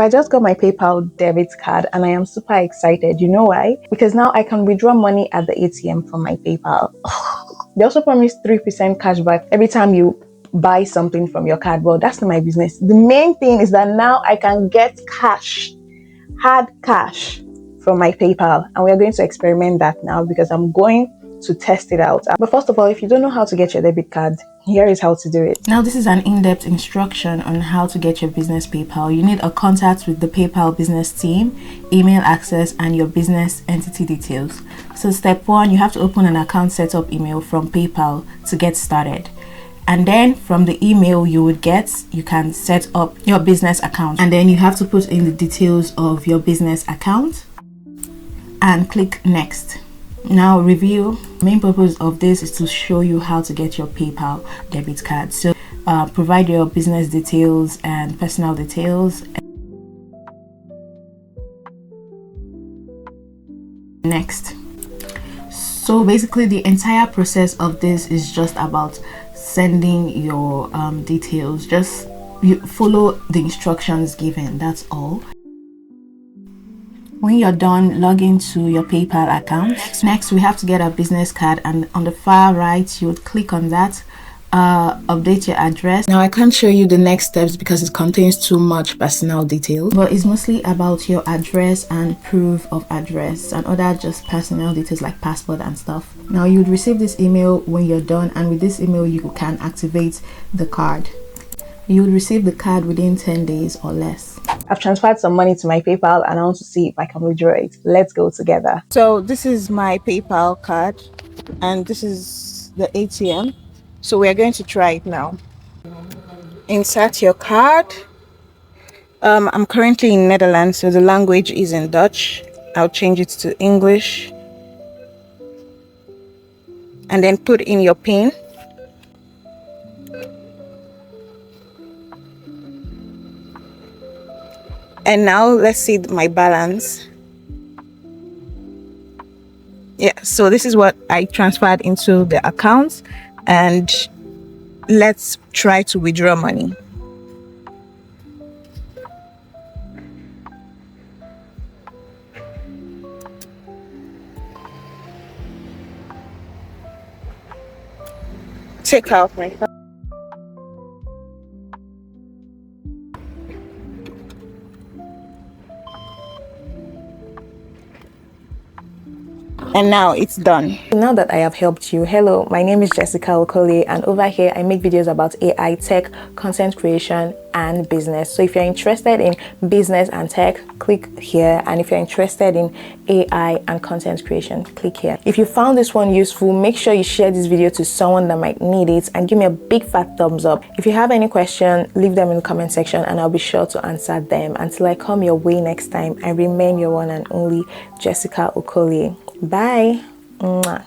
I just got my PayPal debit card and I am super excited. You know why? Because now I can withdraw money at the ATM from my PayPal. They also promise 3% cashback every time you buy something from your card. Well, that's not my business. The main thing is that now I can get cash, hard cash from my PayPal, and we're going to experiment that now because I'm going to test it out. But first of all, if you don't know how to get your debit card, here is how to do it. Now, this is an in-depth instruction on how to get your business PayPal. You need a contact with the PayPal business team, email access, and your business entity details. So step 1, you have to open an account setup email from PayPal to get started. And then from the email you would get, you can set up your business account. And then you have to put in the details of your business account and click next. Now review. The main purpose of this is to show you how to get your PayPal debit card. So provide your business details and personal details. Next. So basically the entire process of this is just about sending your details. Just you follow the instructions given, that's all. When you're done, log into your PayPal account. Next, we have to get our business card, and on the far right, you would click on that, update your address. Now, I can't show you the next steps because it contains too much personal detail, but it's mostly about your address and proof of address and other just personal details like passport and stuff. Now, you would receive this email when you're done, and with this email, you can activate the card. You will receive the card within 10 days or less. I've transferred some money to my PayPal and I want to see if I can withdraw it. Let's go together. So this is my PayPal card and this is the ATM. So we are going to try it now. Insert your card. I'm currently in Netherlands, so the language is in Dutch. I'll change it to English. And then put in your PIN. And now let's see my balance. Yeah, so this is what I transferred into the account, and let's try to withdraw money. Take out my card. And now it's done. Now that I have helped you, hello, my name is Jessica Okole, and over here I make videos about AI, tech, content creation, and business. So if you're interested in business and tech, click here, and if you're interested in AI and content creation, click here. If you found this one useful, make sure you share this video to someone that might need it and give me a big fat thumbs up. If you have any question, leave them in the comment section and I'll be sure to answer them. Until I come your way next time, I remain your one and only Jessica Okole. Bye. Mwah.